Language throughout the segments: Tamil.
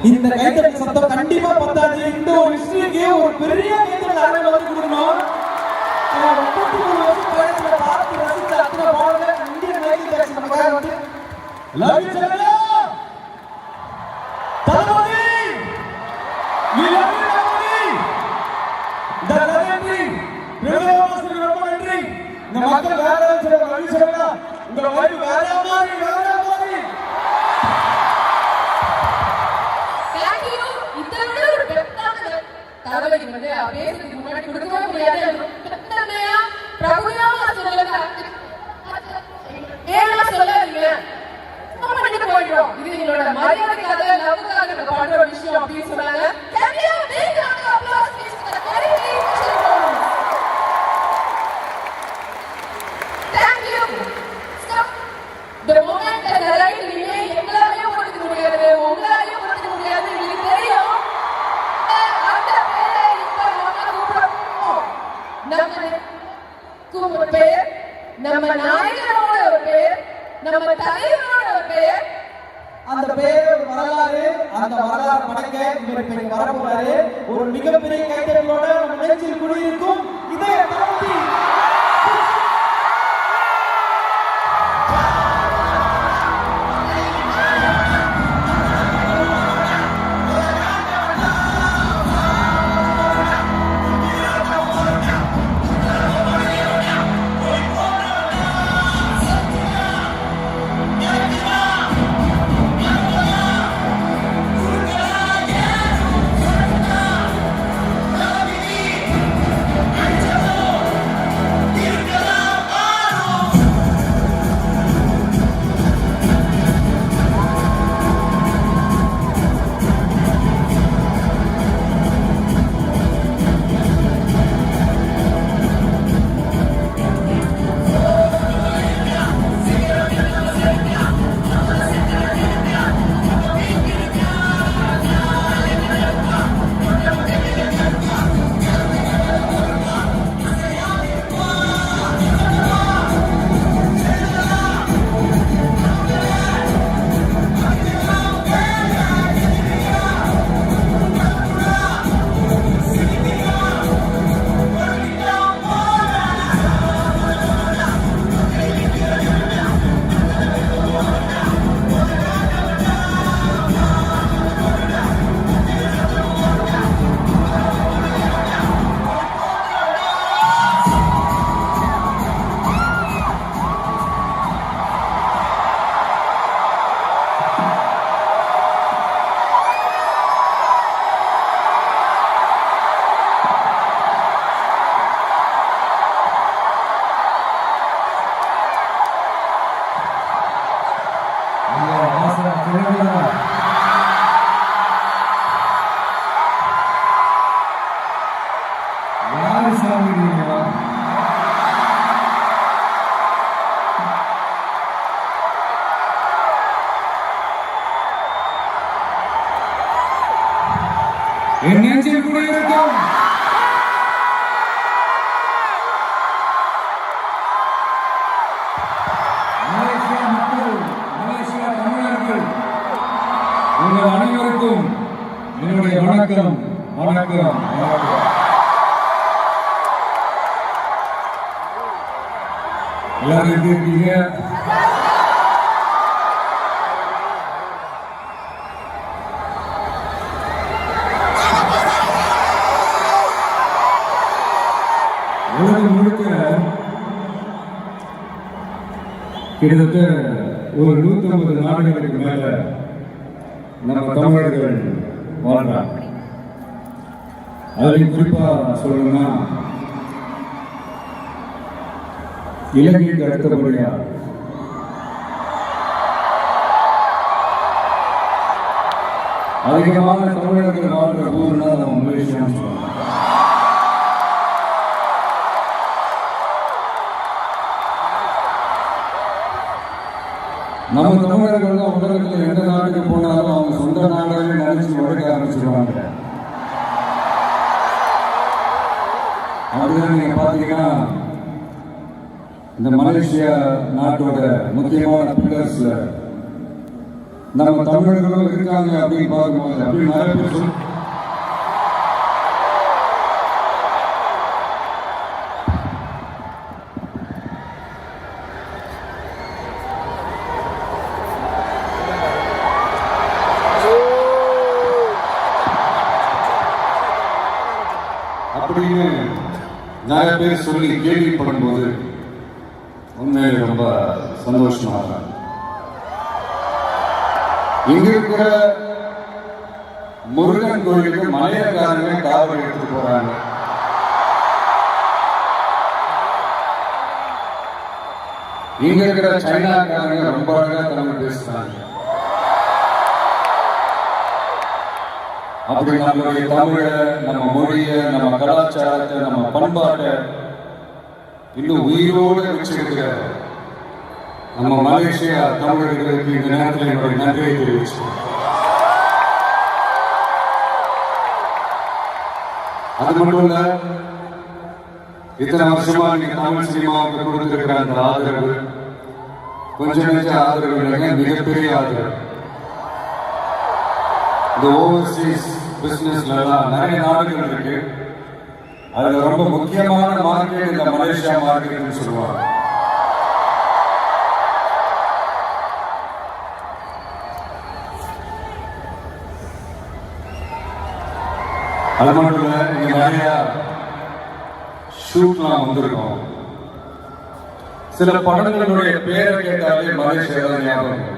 இந்த கைத்தட்டல் சத்தம் கண்டிப்பா பத்தாது. இந்த ஒரு ஹிஸ்டரிக்கு ஒரு பெரிய கைத்தட்டல் அரங்க வந்து கொடுக்கணும். 33 வருஷம் கழிச்சு பார்த்து ரசித்த அத்தனை பாடல இந்தியன் மைக்கேல் ஜாக்சன் நமக்காக வந்து லவ் யூ செல்லா தலமணி வி லவ் யூ தலமணி த லெஜெண்டரி பிரதமர் ரொம்ப நன்றி. இந்த மக்கள் வேற சொல்ல லவ் யூ செல்லா உங்க வாய்ப்பு வேற மாதிரி தளபதிக்கு வந்து பேசுறதுக்கு முன்னாடி கொடுக்கவே முடியாது. பிரபுயா சொல்லல ஏன்னா சொல்லாதீங்க பண்ணிட்டு போயிடும். இது எங்களோட மரியாதைக்காக லவ்வுக்காக பண்ற விஷயம் அப்படின்னு சொன்னாங்க. The moment that the right remain எங்களாலேயும் கொடுக்க முடியாது, உங்களாலேயும் கொடுக்க முடியாது. எங்களுக்கு தெரியும். நம்ம பேர், நம்ம நாயகனோட ஒரு பேர், நம்ம தலைவனோட ஒரு பேர், அந்த பேர் ஒரு வரலாறு. அந்த வரலாறு படைக்க இவர் வரப்போறாரு. ஒரு மிகப்பெரிய கைத்தட்டலோட நம்ம நெஞ்சில் குடியிருக்கும் இதய தளபதி என் நெஞ்சில் குடியிருக்கும் மலேசியா மக்கள், மலேசியா தமிழர்கள், உங்கள் அனைவருக்கும் என்னுடைய வணக்கம். வணக்கம் வணக்கம். எல்லாரும் எப்படி இருக்கீங்க? உலகம் முழுக்க கிட்டத்தட்ட ஒரு 150 நாடுகளுக்கு மேல நம்ம தமிழர்கள் வாழ்றாங்க. அதில் குறிப்பா சொல்லணும்னா இலங்கைக்கு அடுத்தபடியா அதிகமான தமிழர்கள் வாழ்ற ஊர்னா நம்ம மலேசியான்னு சொல்லலாம். நம்ம தமிழர்கள் தான் உலகத்தில் எந்த நாட்டுக்கு போனாலும் அவங்க சொந்த நாடுகளை நினைச்சு உழைக்க ஆரம்பிச்சிருவாங்க. அப்படிதான் நீங்க பாத்தீங்கன்னா இந்த மலேசியா நாட்டோட முக்கியமான பில்லர்ஸ்ல நம்ம தமிழர்களும் இருக்காங்க அப்படின்னு பார்க்கும்போது அப்படி நிறைய பேர் அப்படின்னு நிறைய பேர் சொல்லி கேள்விப்படும்போது உண்மையில ரொம்ப சந்தோஷமா இருக்காங்க. இங்க இருக்கிற முருகன் கோயிலுக்கு மலையக்காரங்க காவல் எடுத்துட்டு போறாங்க. இங்க இருக்கிற சைனாக்காரங்க ரொம்ப அழகா தமிழ் பேசுறாங்க. அப்படி நம்மளுடைய தமிழ, நம்ம மொழிய, நம்ம கலாச்சாரத்தை, நம்ம பண்பாட்டை இன்னும் உயிரோடு வச்சிருக்கிற நம்ம மலேசியா தமிழர்களுக்கு இந்த நேரத்தில் என்னுடைய நன்றியை தெரிவிச்சோம். அது மட்டும் இல்ல, இத்தனை வருஷமா நீங்க தமிழ் சினிமாவுக்கு கொடுத்திருக்கிற அந்த ஆதரவு கொஞ்சம் நெஞ்ச ஆதரவு இல்லைங்க, மிகப்பெரிய ஆதரவு. இந்த ஓவர்சீஸ் பிசினஸ்ல எல்லாம் நிறைய நாடுகள் இருக்கு. அதுல ரொம்ப முக்கியமான மார்க்கெட் இந்த மலேசியா மார்க்கெட்னு சொல்லுவாங்க. அது மட்டும் இல்ல, இங்க நிறைய ஷூட்லாம் வந்திருக்கோம். சில படங்களுடைய பேரை கேட்டாலே மலேசியா ஞாபகம்.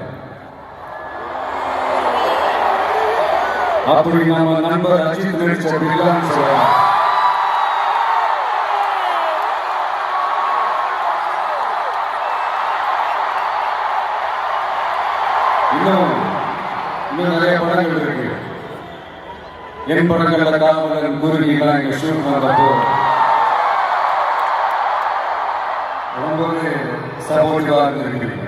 அப்படி நம்ம நண்பர் அஜித் நடிச்ச பில்லான்னு சொல்றாங்க. இன்னும் நிறைய படங்கள் இருக்கு. என் படங்கள்ல காவலன் குருவிலாம் இங்க ஷூட் பண்ணப்போ ரொம்பவே சப்போர்ட்டிவா இருந்திருக்கிறீங்க.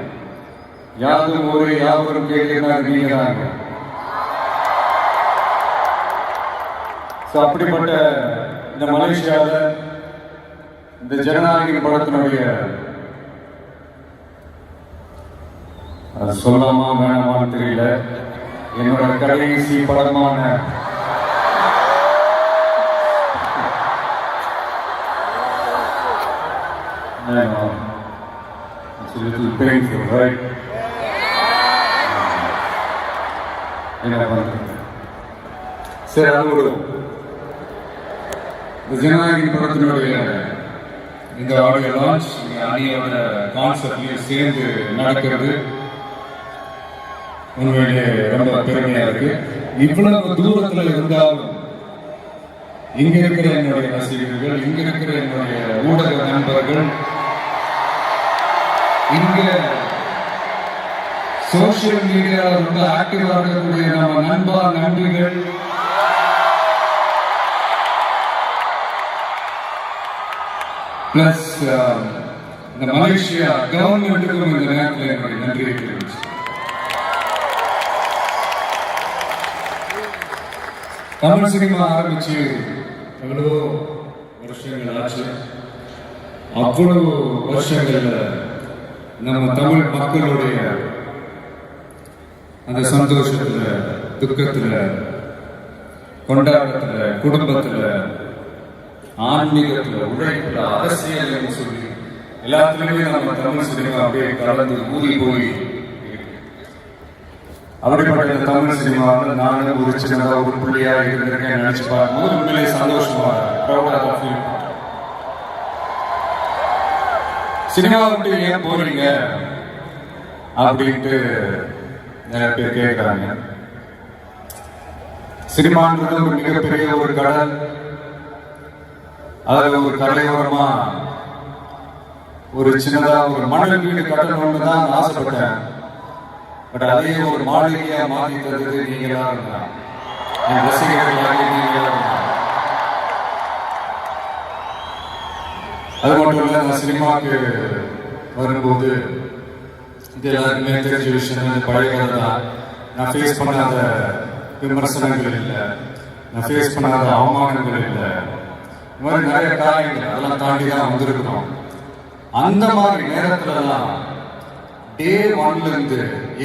யாரும் ஒரு யாவரும் கேட்கிறாங்க நீங்க தாங்க. அப்படிப்பட்ட இந்த மலேசியாவில் இந்த ஜனநாயக படத்தினுடைய அது சொல்லாமா வேணாமான்னு தெரியல, என்னோட கடைசி படமான சரி, அது விடுவோம். ஜனநாயக படத்தினுடைய இந்த ஆடியோ லான்ச் அணியோட கான்செப்ட்லயும் சேர்ந்து நடக்கிறது உண்மையிலே ரொம்ப பெருமையா இருக்கு. இவ்வளவு தூரத்துல இருந்தாலும் இங்க இருக்கிற என்னுடைய ரசிகர்கள், இங்க இருக்கிற என்னுடைய ஊடக நண்பர்கள், இங்க சோசியல் மீடியாவில் ரொம்ப ஆக்டிவா இருக்கக்கூடிய நம்ம நண்பர்கள், பிளஸ் இந்த மலேசியா கவர்மெண்ட்டுக்கும் இந்த நேரத்தில் என்னுடைய நன்றியை தெரிவிச்சு. தமிழ் சினிமா ஆரம்பிச்சு எவ்வளவோ வருஷங்கள் ஆச்சு. அவ்வளவு வருஷங்கள்ல நம்ம தமிழ் மக்களுடைய அந்த சந்தோஷத்துல, துக்கத்துல, கொண்டாட்டத்துல, குடும்பத்துல, ஆன்மீகத்துல, உழைப்புல, அரசியல் சொல்லி எல்லாத்துலயுமே நம்ம தமிழ் சினிமா அப்படியே கலந்து ஊறி போய் அப்படிப்பட்ட தமிழ் சினிமாவில் நானும் ஒரு சின்னதா ஒரு புள்ளியா இருந்திருக்கேன் நினைச்சு பார்க்கும்போது உண்மையிலே சந்தோஷமா ஃபீல். சினிமா விட்டு ஏன் போறீங்க அப்படின்ட்டு நிறைய பேர் கேட்கிறாங்க. சினிமான்றது ஒரு மிகப்பெரிய ஒரு கடல். அதுல ஒரு கரையோரமா ஒரு சின்னதா ஒரு மணல் வீடு கட்டணும்னு தான் ஆசைப்பட்டேன். பட் அதே ஒரு மாளிகையா மாற்றி தந்தது நீங்களா இருந்தா, என் ரசிகர்களாக நீங்களா இருந்தா. அது மட்டும் இல்ல, நான் சினிமாவுக்கு வரும்போது இது எல்லாருக்குமே தெரிஞ்ச விஷயம், பழைய கதை தான். நான் ஃபேஸ் பண்ணாத விமர்சனங்கள் இல்லை, நான் ஃபேஸ் பண்ணாத அவமானங்கள் இல்லை. இந்த மாதிரி நிறைய காரியங்கள் அதெல்லாம் தாண்டி தான் வந்திருக்கிறோம். அந்த மாதிரி நேரத்துலலாம் டே ஒன்ல இருந்து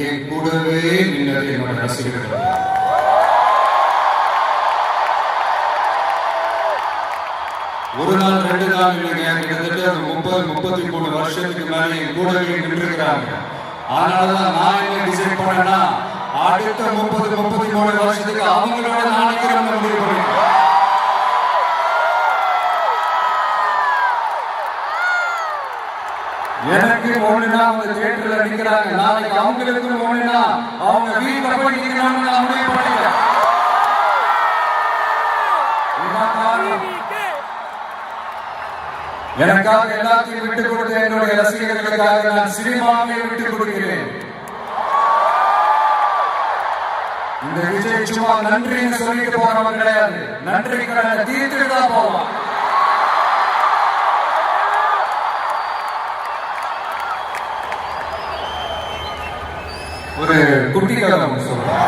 என் கூடவே நின்னது என்னோட ரசிகர்கள். ஒரு நாள் 2 நாள் இல்லைங்க, கிட்டத்தட்ட 30-33 வருஷத்துக்கு மேல என் கூடவே நின்றுக்கிறாங்க. அதனாலதான் நான் என்ன டிசைட் பண்ணேன்னா, அடுத்த 30-33 வருஷத்துக்கு அவங்களோட நாளைக்கு முடிவு பண்ணிட்டேன். எனக்கு ஒண்ணுனா அவங்க தியேட்டர்ல நிக்கிறாங்க, நாளைக்கு அவங்களுக்கு ஒண்ணுனா அவங்க வீட்டுல போய் நிக்கணும்னு நான் முடிவு பண்ணிட்டேன். எனக்காக எல்லாத்தையும் விட்டுக் கொடுத்த என்னுடைய ரசிகர்களுக்காக நான் சினிமாவை விட்டுக் கொடுக்கிறேன். இந்த விஜய் சும்மா நன்றின்னு சொல்லிட்டு போறவங்க கிடையாது, நன்றி கடனை தீர்த்துட்டு தான் போவான். ஒரு குட்டி கதை சொல்றேன்.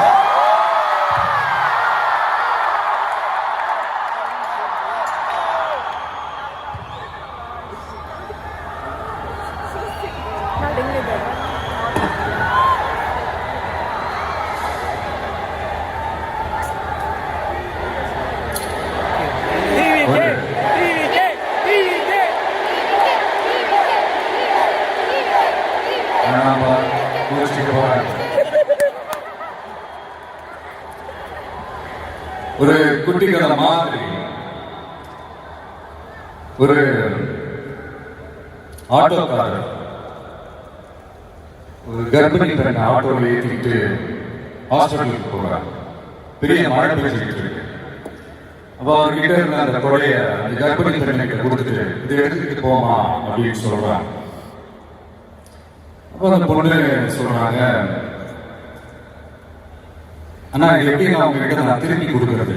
ஒரு குட்டி கதை மாதிரி ஒரு ஆட்டோக்காரர் ஒரு கர்ப்பிணி பெண்ணை ஆட்டோவில் ஏற்றிக்கிட்டு ஹாஸ்பிட்டலுக்கு போறாங்க. பெரிய மழை பெய்ஞ்சிட்டு இருக்கு. அப்போ அவர்கிட்ட இருந்த அந்த கொடையை அந்த கர்ப்பிணி பெண்ணுக்கு கொடுத்துட்டு இதை எடுத்துக்கிட்டு போமா அப்படின்னு சொல்றாங்க. அப்போ அந்த பொண்ணு சொல்றாங்க, ஆனா எப்படி அவங்க கிட்ட நான் திருப்பி கொடுக்கறது?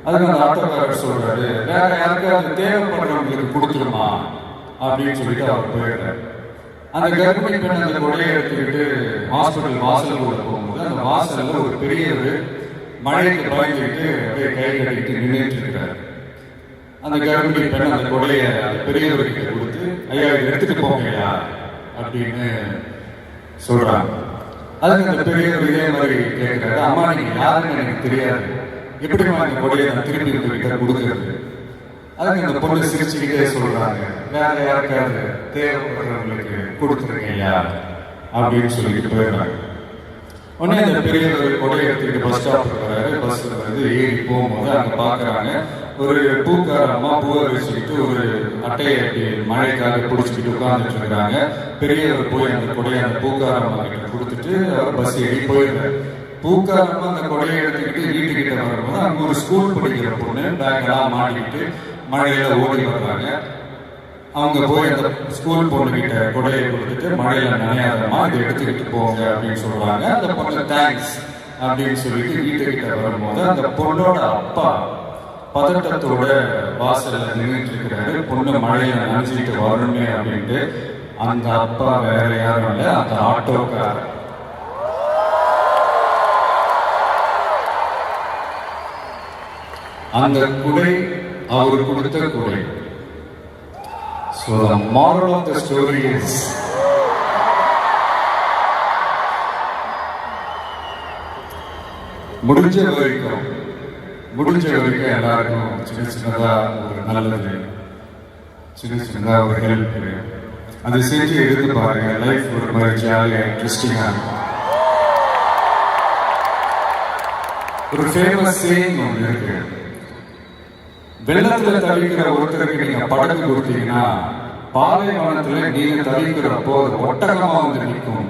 அதுக்கு அந்த ஆட்டோக்காரர் சொல்றாரு, வேற யாருக்காவது தேவைப்படுறவங்களுக்கு கொடுத்துருமா அப்படின்னு சொல்லிட்டு அவர் போயிடுறாரு. அந்த கர்ப்பிணி பெண் அந்த கொடையை எடுத்துக்கிட்டு ஹாஸ்பிட்டல் வாசலுக்குள்ள போகும்போது அந்த வாசல்ல ஒரு பெரியவர் மழைக்கு பயந்துக்கிட்டு அப்படியே கை கட்டிட்டு நின்றுட்டு இருக்கிறாரு. அந்த கர்ப்பிணி பெண் அந்த கொடையை அந்த பெரியவர்கிட்ட கொடுத்து, ஐயா இதை எடுத்துட்டு போங்கய்யா அப்படின்னு சொல்றாங்க. அதுக்கு அந்த பெரியவர் இதே மாதிரி கேட்கிறாரு, அம்மா நீங்க யாருன்னு எனக்கு தெரியாது, எப்படிமா இந்த கொடையை நான் திருப்பி உங்ககிட்ட கொடுக்கறது? அதுக்கு அந்த பொண்ணு சிரிச்சுக்கிட்டே சொல்றாங்க, வேற யாருக்காவது தேவைப்படுறவங்களுக்கு கொடுத்துருக்கீங்களா அப்படின்னு சொல்லிட்டு போயிடுறாங்க. உடனே அந்த பெரியவர் கொடையை எடுத்துக்கிட்டு பஸ் ஸ்டாப்புக்கு வராரு. பஸ்ல வந்து ஏறி போகும்போது அங்க பாக்குறாங்க ஒரு பூக்கார அம்மா பூவை வச்சுக்கிட்டு ஒரு அட்டையை மழைக்காக பிடிச்சிக்கிட்டு உட்கார்ந்துட்டு இருக்கிறாங்க. பெரியவர் போய் அந்த கொடையை அந்த பூக்கார அம்மா கிட்ட கொடுத்துட்டு அவர் பஸ் ஏறி போயிடுறாரு. பூக்காரமா அந்த கொடையை எடுத்துக்கிட்டு வீட்டுக்கிட்ட வரும்போது அங்க ஒரு ஸ்கூல் படிக்கிற பொண்ணு பேக்கெல்லாம் மாட்டிக்கிட்டு மழையில ஓடி வர்றாங்க. அவங்க போய் அந்த ஸ்கூல் பொண்ணு கிட்ட கொடையை கொடுத்துட்டு மழையில நனையாதமா இதை எடுத்துக்கிட்டு போங்க அப்படின்னு சொல்றாங்க. அந்த பொண்ணு தேங்க்ஸ் அப்படின்னு சொல்லிட்டு வீட்டுக்கிட்ட வரும்போது அந்த பொண்ணோட அப்பா பதட்டத்தோட வாசல்ல நின்றுட்டு இருக்கிறாரு. பொண்ணு மழையில நினைச்சிட்டு வரணுமே அப்படின்ட்டு. அந்த அப்பா வேற யாரும் இல்ல, அந்த ஆட்டோக்காரர். அந்த குடை அவர் கொடுத்த குடை. So the moral of the story is முடிஞ்ச வரைக்கும் எல்லாருக்கும் சின்னதா ஒரு நல்லது, சின்னதா ஒரு ஹெல்ப் அதை செஞ்சு எடுத்து பாருங்க. லைஃப் ஒரு மாதிரி ஜாலியா இன்ட்ரெஸ்டிங்கா இருக்கும். ஒரு ஃபேமஸ் சேயிங் ஒன்று இருக்கு, வெள்ளத்துல தவிக்கிற ஒருத்தருக்கு நீங்க படகு கொடுத்தீங்கன்னா பாலைவனத்துல நீங்க தவிக்கிறப்போ ஒட்டகமா வந்து நிற்கும்.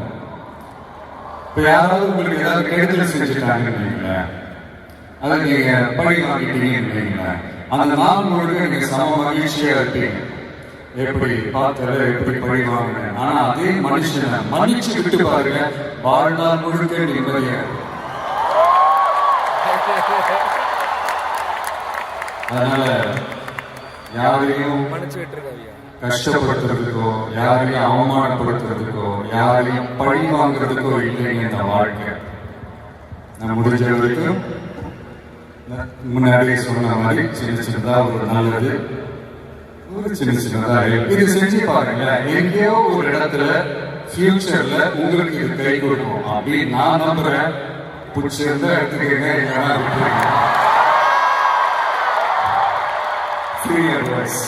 இப்ப யாராவது உங்களுக்கு ஏதாவது கெடுதல் செஞ்சுட்டாங்கன்னு அதை நீங்க பழி வாங்கிட்டீங்கன்னு அந்த நாள் முழுக்க நீங்க சம மகிழ்ச்சியா இருப்பீங்க. எப்படி பார்த்தல எப்படி பழி வாங்கினேன். ஆனா அதே மனுஷனை மன்னிச்சு விட்டு பாருங்க, வாழ்நாள் முழுக்க நிம்மதியா. அதனால யாரையும் கஷ்டப்படுத்துறதுக்கோ யாரையும் அவமானப்படுத்துறதுக்கோ யாரையும் பழி வாங்குறதுக்கோ இல்லைங்க இந்த வாழ்க்கை. நான் முடிஞ்ச வரைக்கும் முன்னாடியே சொன்ன மாதிரி சின்னதா ஒரு நல்லது ஒரு சின்னதா இது செஞ்சு பாருங்க. எங்கேயோ ஒரு இடத்துல ஃபியூச்சர்ல உங்களுக்கு இது கை கொடுக்கும் அப்படின்னு நான் நம்புறேன். பிடிச்சிருந்தா எடுத்துக்கங்க, இல்லைன்னா விட்டுருங்க. Free advice.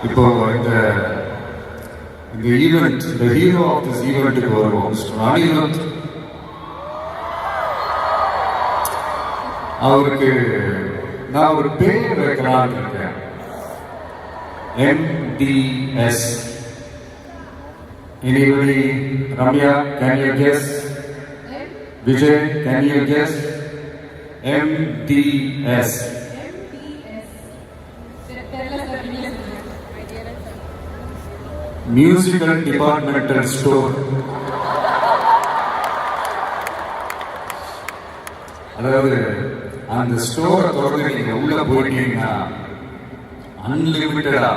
இப்போ இந்த ஈவெண்ட், இந்த ஹீரோ ஆஃப் திஸ் ஈவெண்ட்டுக்கு வருவோம். அனிருத் அவருக்கு நான் ஒரு பேர் வைக்கலாம்னு இருக்கேன். MDS. Anybody? Ramya, can you guess? Vijay, can you guess? MDS. Musical Departmental Store. அதாவது அந்த ஸ்டோரை தொடர்ந்து நீங்க உள்ள போயிட்டீங்கன்னா அன்லிமிட்டடா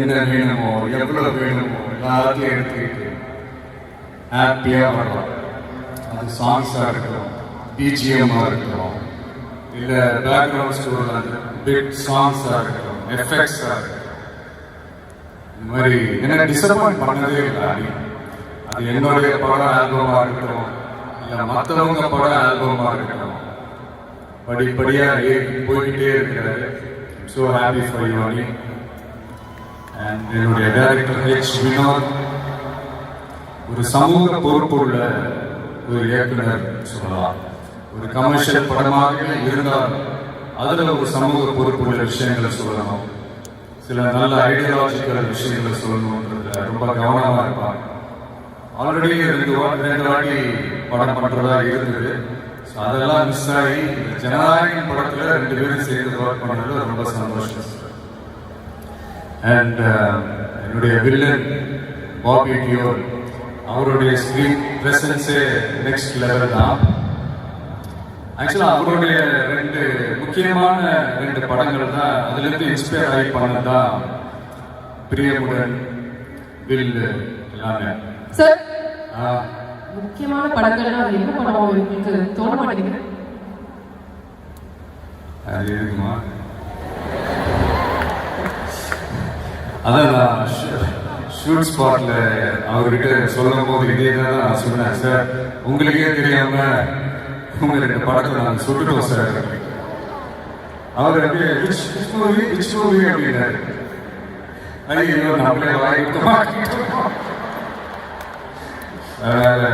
என்ன வேணுமோ எவ்வளவு வேணுமோ எல்லாத்தையும் எடுத்துக்கிட்டு ஹாப்பியா வரலாம். அது சாங்ஸா இருக்கட்டும், பிஜிஎம்மா இருக்கட்டும், இல்ல பேக்ரவுண்ட் ஸ்டோர்ல அந்த பிட் சாங்ஸா இருக்கட்டும், எஃபெக்ட்ஸா இருக்கட்டும். இந்த மாதிரி என்ன டிசப்பாயிண்ட் பண்ணதே இல்லை. அது என்னுடைய படம் ஆல்பமா இருக்கட்டும், இல்ல மற்றவங்க படம் ஆல்பமா இருக்கட்டும், படிப்படியா போய்கிட்டே இருக்கிறாரு. So happy for you, Ali. And என்னுடைய டைரக்டர் H. வினோத் ஒரு சமூக பொறுப்புள்ள ஒரு இயக்குனர் சொல்லலாம். ஒரு கமர்ஷியல் படமாக இருந்தால் அதுல ஒரு சமூக பொறுப்புள்ள விஷயங்களை சொல்லணும், சில நல்ல ஐடியாலஜிக்கல் விஷயங்களை சொல்லணும்ன்றதுல ரொம்ப கவனமா இருப்பாங்க. ஆல்ரெடி ரெண்டு வாட்டி படம் பண்றதா இருந்தது. அதெல்லாம் மிஸ் ஆகி ஜனநாயகம் படத்துல 2 பேரும் சேர்ந்து ஒர்க் பண்ணது ரொம்ப சந்தோஷம். அண்ட் என்னுடைய வில்லன் பாபி டியோல், அவருடைய ஸ்கிரீன் பிரசன்ஸே நெக்ஸ்ட் லெவல் தான். ஆக்சுவலா அவருடைய 2 முக்கியமான 2 படங்கள் தான் அதுல இருந்து இன்ஸ்பயர் ஆகி பண்ணதான் பிரியமுடன், வில் எல்லாமே. சார், முக்கியமான படங்கள்னா அது என்ன படம் உங்களுக்கு தோண மாட்டேங்குது? அது இருக்குமா? அதான் ஷூட் ஸ்பாட்ல அவர்கிட்ட சொல்லும் போது இதே தான் நான் சொன்னேன். சார், உங்களுக்கே தெரியாம உங்க 2 படத்தை நாங்கள் சுட்டுட்டோம் சார். அவர் அப்படியே விச் மூவி அப்படின்னாரு. ஐயோ, நம்மளே வாங்கிட்டு மாட்டிட்டோம். அதனால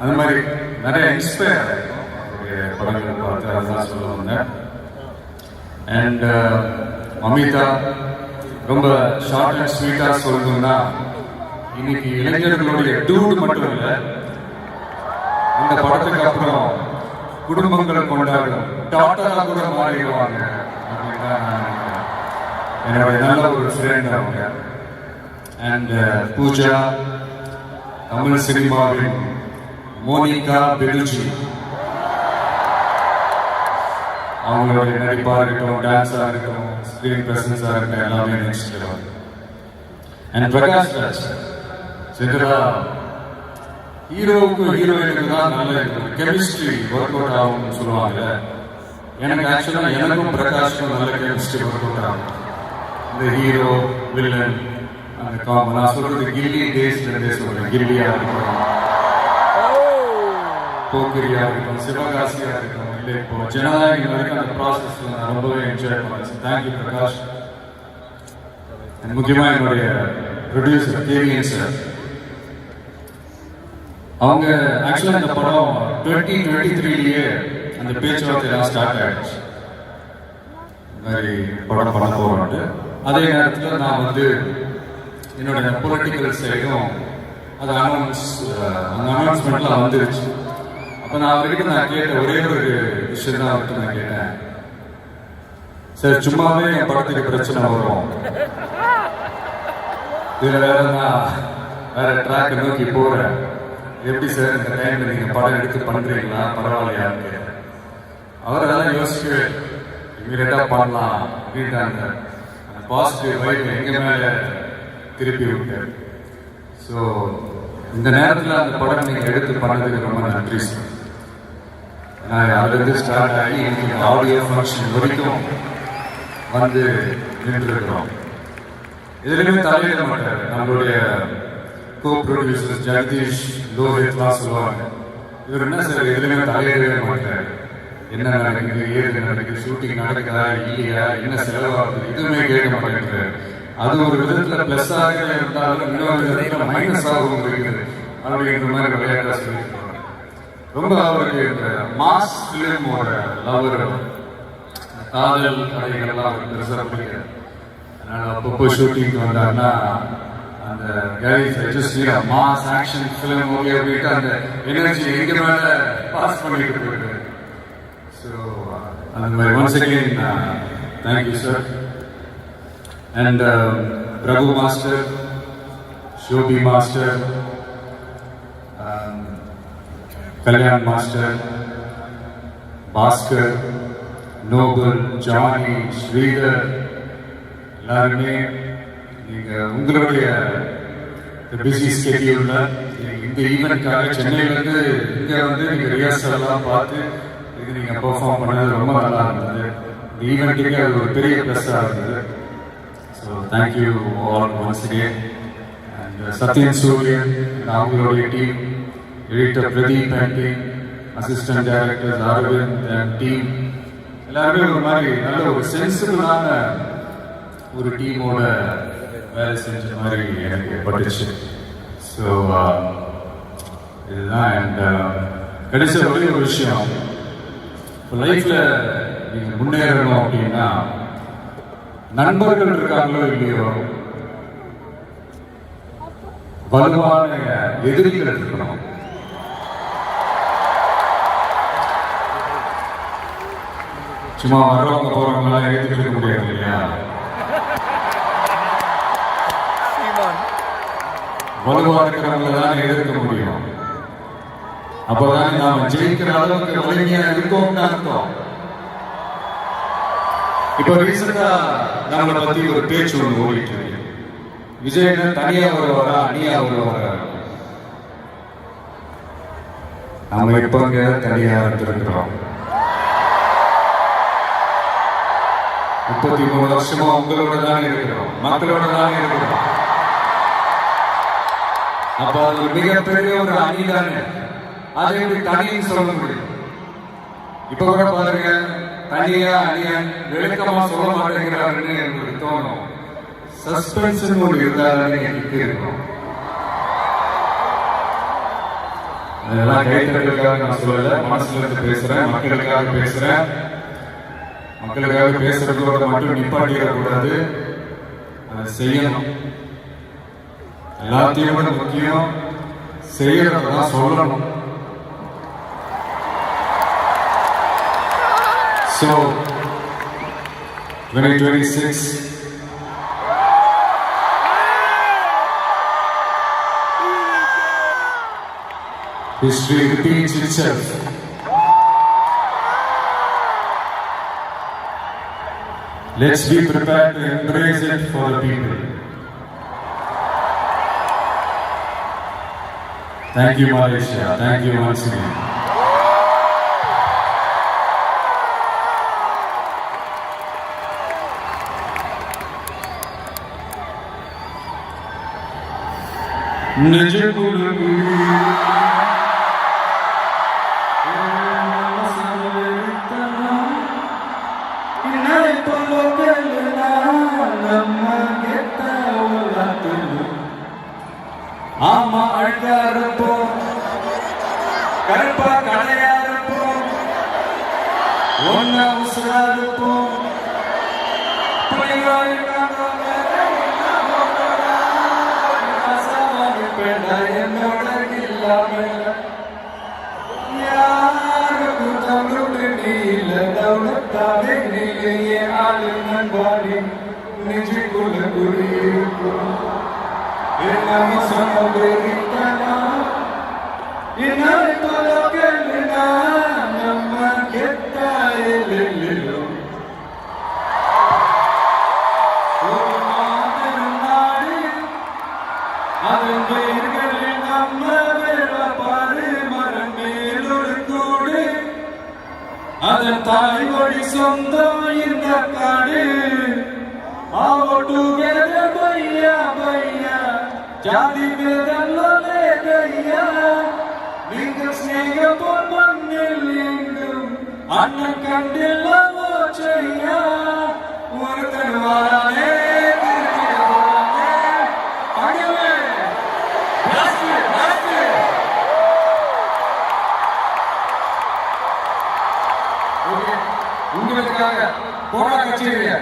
அந்த மாதிரி நிறைய இன்ஸ்பயர் ஆகிடும் அவருடைய படங்கள் பார்த்து. அதுதான் சொல்ல வந்தேன். அண்ட் அமிதா ரொம்ப ஷார்ட் அண்ட் ஸ்வீட்டா சொல்லணும்னா, இன்னைக்கு இளைஞர்களுடைய டூட் மட்டும் இல்லை, இந்த படத்துக்கு அப்புறம் குடும்பங்களை கொண்டாடும் டாட்டா கூட மாறிடுவாங்க அப்படின்னு தான் நான் நினைக்கிறேன். என்னுடைய நல்ல ஒரு ஃப்ரெண்ட் அவங்க. அண்ட் பூஜா, தமிழ் சினிமாவின் மோனிகா பெலுஜி, அவங்களுடைய நடிப்பா இருக்கட்டும், டான்ஸா இருக்கட்டும், ஸ்கிரீன் பிரசன்ஸா இருக்கட்டும், எல்லாமே next level. And Prakash Raj சிதரா, ஹீரோவுக்கும் ஹீரோயினுக்கு தான் நல்ல கெமிஸ்ட்ரி ஒர்க் அவுட் ஆகும்னு சொல்லுவாங்க. எனக்கு ஆக்சுவலா எனக்கும் பிரகாஷுக்கும் நல்ல கெமிஸ்ட்ரி ஒர்க் அவுட் ஆகும். இந்த ஹீரோ வில்லன் அந்த காமன், நான் சொல்றது கில்லி டேஸ்ல இருந்தே சொல்றேன். கில்லியா இருக்கட்டும், போக்கிரியா இருக்கட்டும், சிவகாசியா இருக்கட்டும், இல்லை இப்போ ஜனநாயகம் வரைக்கும் அந்த ப்ராசஸ்ல நான் ரொம்பவே என்ஜாய் பண்ணேன். தேங்க்யூ பிரகாஷ். முக்கியமா என்னுடைய ப்ரொடியூசர் கேவிஎன் சார், அவங்க ஆக்சுவலா இந்த படம் 2023லயே அந்த பேச்சுவார்த்தை எல்லாம் ஸ்டார்ட் ஆயிடுச்சு. இந்த மாதிரி படம் பண்ண போறோம்ட்டு. அதே நேரத்தில் நான் வந்து என்னோட பொலிட்டிக்கல் சைடும் அது அனௌன்ஸ்மெண்ட்ல வந்துருச்சு. அப்ப நான் அவர்கிட்ட நான் கேட்ட ஒரே ஒரு விஷயம் தான் அவர்கிட்ட நான் கேட்டேன். சார், சும்மாவே என் படத்துக்கு பிரச்சனை வரும், இதுல வேற ட்ராக் நோக்கி போறேன், எப்படி சார் இந்த டைம்ல நீங்க படம் எடுத்து பண்றீங்களா, பரவாயில்லையான்னு கேட்டேன். அவர் அதெல்லாம் யோசிக்கவே இமீடியட்டா பண்ணலாம் அப்படின்ட்டாங்க. பாசிட்டிவ் வைப் எங்க மேல திருப்பி விட்டார். ஸோ இந்த நேரத்தில் அந்த படம் நீங்க எடுத்து பண்ணதுக்கு ரொம்ப நன்றி சார். நான் அதுலேருந்து ஸ்டார்ட் ஆகி எனக்கு ஆடியோ ஃபங்க்ஷன் வரைக்கும் வந்து நின்றுருக்கிறோம். எதுலையுமே தலையிட மாட்டார். நம்மளுடைய கோ ப்ரொடியூசர்ஸ் ஜெகதீஷ், லோஹித்லாம் சொல்லுவாங்க, இவர் என்ன சார் எதுலையுமே தலையிடவே மாட்டார். என்ன நடக்குது, ஏது நடக்குது, ஷூட்டிங் நடக்குதா இல்லையா, என்ன செலவாகுது, எதுவுமே கேட்க மாட்டேங்கிறார். அது ஒரு விதத்துல பிளஸ் ஆக இருந்தாலும் இன்னொரு விதத்துல மைனஸ் ஆகவும் இருக்குது அப்படின்ற மாதிரி விளையாட்டா சொல்லியிருக்காங்க. ரொம்ப அவருக்கு இந்த மாஸ் பிலிமோட லவர், காதல் கதைகள்லாம் அவருக்கு பெருசாக பிடிக்காது. அதனால அப்பப்போ ஷூட்டிங்க்கு வந்தாருன்னா அந்த மாஸ் ஆக்ஷன் ஃபிலிம் ஓகே அப்படின்ட்டு அந்த எனர்ஜி எங்க மேல பாஸ் பண்ணிட்டு போயிட்டு. ஸோ அந்த மாதிரி once again thank you sir. And Prabhu master, Shobi master, Kalyan master, Bhaskar, Noble, Johnny, Sridhar, எல்லாருமே நீங்க உங்களுடைய பிஸி ஸ்கெடியூல்ல இந்த ஈவெண்ட்காக சென்னையிலேருந்து இங்கே வந்து நீங்கள் ரிஹர்சல் எல்லாம் பார்த்து இது நீங்கள் பெர்ஃபார்ம் பண்ணது ரொம்ப நல்லா இருந்தது. இந்த ஈவெண்ட்டுக்கு அது ஒரு பெரிய ப்ளஸ்ஸாக இருந்தது. So thank you all once again. And Sathyan Sooriyan அவங்களுடைய team, editor Pradeep and team, assistant director Aravind and team, எல்லாருமே ஒரு மாதிரி நல்ல ஒரு சென்சிபிளான ஒரு டீமோட வேலை செஞ்ச மாதிரி எனக்கு பட்டுச்சு. ஸோ இதுதான். அண்ட் கடைசி ஒரே ஒரு விஷயம், இப்போ லைஃப்பில் நீங்கள் முன்னேறணும் அப்படின்னா நண்பர்கள் இருக்காங்களோ இல்லையோ, வலுவான எதிரிகள் இருக்கணும். சும்மா வர்றவங்க போறவங்களாம் எடுத்துக்கிட்டு முடியாது இல்லையா? வலுவா இருக்கிறவங்க தான் எதிர்க்க முடியும். அப்பதான் நாம ஜெயிக்கிற அளவுக்கு வலிமையா இருக்கோம்னு அர்த்தம். இப்போ ரீசெண்டா நம்மளை பத்தி ஒரு பேச்சு ஒன்று ஓடிட்டு இருக்கு. விஜய் தனியா வருவாரா அணியா வருவாரா? நம்ம இப்ப தனியா இருந்திருக்கிறோம். 33 வருஷமா உங்களோட தான் இருக்கிறோம், மக்களோட தான் இருக்கிறோம். அப்ப அது மிகப்பெரிய ஒரு அணி தானே. அதை எப்படி தனின்னு சொல்ல முடியும்? இப்ப கூட பாருங்க, தனியா அணியன் விளக்கமா சொல்ல மாட்டேங்கிறாருன்னு எனக்கு தோணும். சஸ்பென்ஷன் ஒன்று இருந்தாலே எனக்கு இருக்கும். அதெல்லாம் கைத்தறதுக்காக நான் சொல்லல, மனசுல இருந்து பேசுறேன், மக்களுக்காக பேசுறேன். மக்களுக்காக பேசுறதோட மட்டும் நிப்பாட்டிடக்கூடாது, அதை செய்யணும். எல்லாத்தையும் விட முக்கியம் செய்யறதான் சொல்லணும். So 2026 history repeats itself. Let's be prepared to embrace it for the people. Thank you, Malaysia. Thank you once again. ஆமா அழகா இருப்போம், கருப்பா கடையா இருப்போம், ஒன்னா உசுரா இருப்போம். என்னோட இல்லாம யாருக்கு தவிர்த்து நீ இல்ல தவிர்த்தாவே நீயே ஆளு நண்பாடி நெஞ்சுக்குள்ள குடியிருக்கும். நம்ம சொன்னதா நம்ம கெட்டாயிலும் ஒரு மாதம் நாடு அதன் பெயர்களில் நம்ம வேற பாரு மரம் மேலொரு கூடு அதன் தாய்மொழி சொந்தம் இந்த காடு. All together பையா பையா ஜாதி பேதல்லே கையா. நீங்கள் ஸ்நேகம் போல் மண்ணில் எங்கும் அண்ணன் கண்டில்லவோ செய்யா. ஒருத்தர் வாரானே உங்களுக்காக போரா கச்சேரியா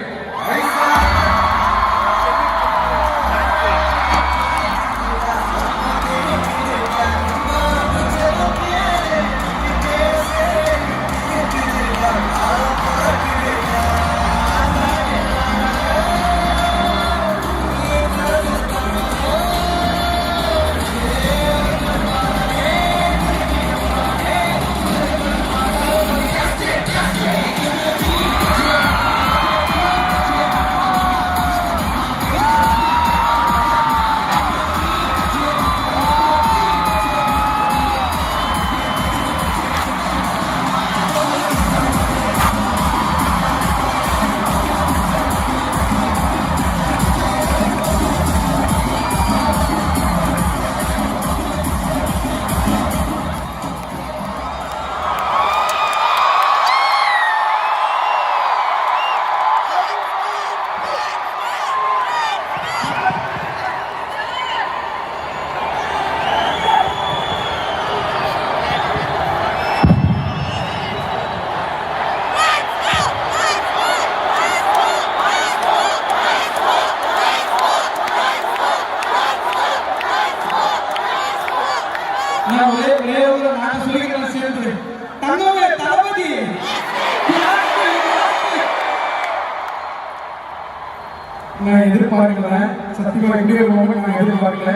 நான் எதிர்பார்க்கல. சத்தியமா இப்படி ஒரு மொமெண்ட் நான் எதிர்பார்க்கல.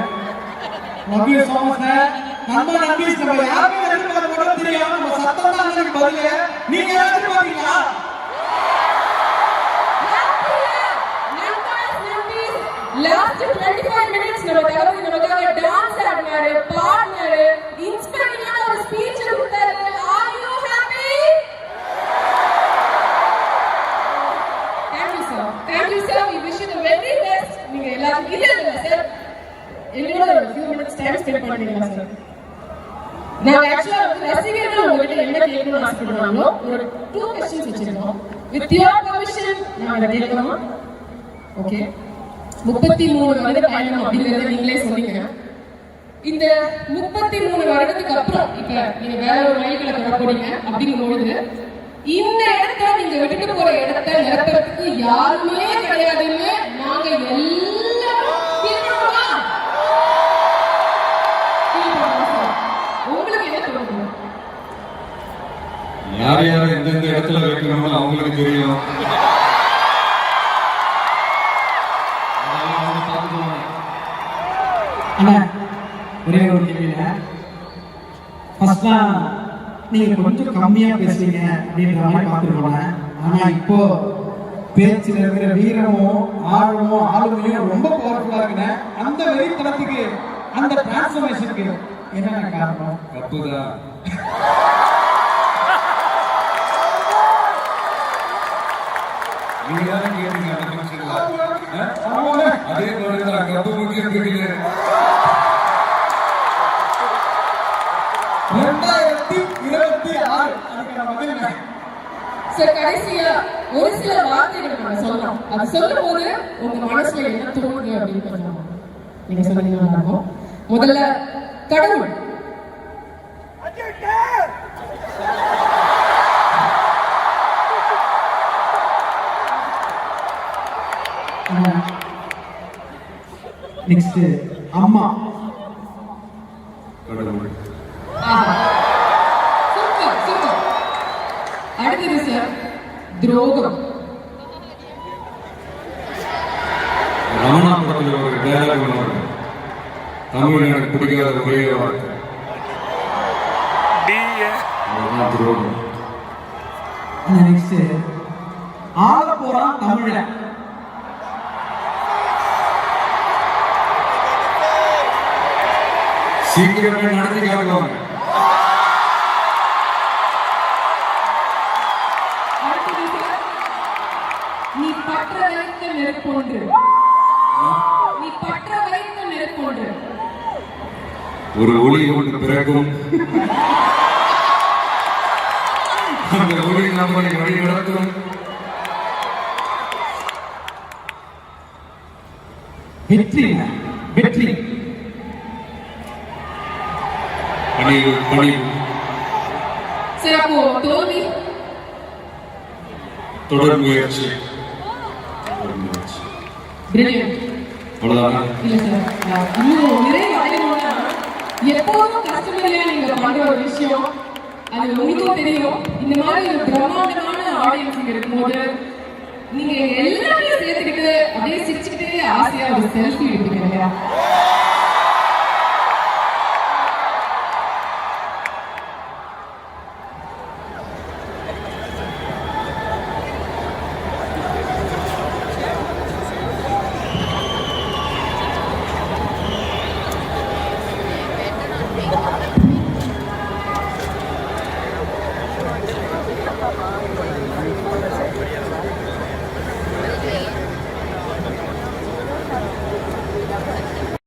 Love you so much sir. நம்ம நம்பீஸ் நம்ம யாருமே எதிர்பார்க்க கூட தெரியாம நம்ம சத்தம் தான் எனக்கு பதில. நீங்க எதிர்பார்க்கீங்களா? லாஸ்ட் 25 minutes நமக்காக டான்ஸ் ஆடினாரு, பாடினாரு, இன்ஸ்பைரிங்கான ஒரு ஸ்பீச் கொடுத்தாரு. Are you happy? Thank you sir. Thank you sir. We wish you the very best. நீங்க எல்லாரும் இல்ல சார். என்னோட ஒரு few minutes time spend பண்ணீங்களா சார்? நான் ஆக்சுவலா ரசிகர்கள் உங்ககிட்ட என்ன கேட்கணும்னு ஆசைப்படுறாங்களோ ஒரு 2 questions வச்சிருக்கோம். With your permission நான் கேட்கலாமா? ஓகே. 33 வருட பயணம் அப்படிங்கறத நீங்களே சொன்னீங்க. இந்த 33 வருடத்துக்கு அப்புறம் இப்ப நீங்க வேற ஒரு லைஃப்ல வர போறீங்க அப்படிங்கும்போது இந்த இடத்த நீங்க விட்டுட்டு போற இடத்த நிரப்புறதுக்கு யாருமே கிடையாதுன்னு நாங்க எல்லாரும் உங்களுக்கு என்ன தோணுது? யார் யார் எந்தெந்த இடத்துல வைக்கணும்னு அவங்களுக்கு தெரியும். அண்ணா ஒரே ஒரு கேள்வியில ஃபர்ஸ்ட்லாம் நீங்க கொஞ்சம் கம்மியா பேசுவீங்க அப்படின்ற மாதிரி பார்த்துருக்கோம். ஆனா இப்போ பேச்சுல இருக்கிற வீரமும் ஆர்வமும் ஆளுமையும் ரொம்ப பவர்ஃபுல்லா இருக்குங்க. அந்த வெறித்தனத்துக்கு அந்த டிரான்ஸ்ஃபர்மேஷனுக்கு என்னென்ன காரணம்? தப்புதான். நீங்க தானே கேட்டீங்க அந்த நிமிஷத்துல. அதே மாதிரி தான் கப்பு முக்கியம் தெரியல. 2026 சார் கடைசியா ஒரு சில வார்த்தைகள் நம்ம சொல்லலாம். அது சொல்லும் போது உங்க மனசுல என்ன தோணுது அப்படின்னு கொஞ்சம் நீங்க சொன்னீங்கன்னா இருக்கும். முதல்ல கடவுள். நெக்ஸ்ட் அம்மா. கடவுள். Super super. அடுத்தது சார் துரோகம். ரமணா படத்தில் ஒரு டயலாக் ஒன்று, தமிழ் எனக்கு பிடிக்காத ஒரே வார்த்தை துரோகம். நெக்ஸ்ட் ஆள போறான் தமிழ. சீக்கிரமே நடத்தி காட்டுவாங்க. நீ பற்ற வைத்த நெருப்பொன்று. நீ பற்ற வைத்த நெருப்பொன்று. ஒரு ஒளி ஒன்று பிறக்கும். அந்த ஒளி நம்மை வழி நடத்தும். வெற்றி வெற்றி பணிவு பணிவு. சரி, அப்போ தோல்வி தொடர் முயற்சி. பிரில்லியன்ட். அவ்வளவுதானா? இல்ல சார், இன்னும் நிறைய வரையணும்னா எப்போதும் கஸ்டமர்ல நீங்க பண்ற ஒரு விஷயம் அது உங்களுக்கும் தெரியும். இந்த மாதிரி ஒரு பிரம்மாண்டமான ஆடியன்ஸ் இருக்கும்போது நீங்க எல்லாரையும் சேர்த்துக்கிட்டு அப்படியே சிரிச்சுக்கிட்டே ஆசையா ஒரு செல்ஃபி எடுப்பீங்க இல்லையா?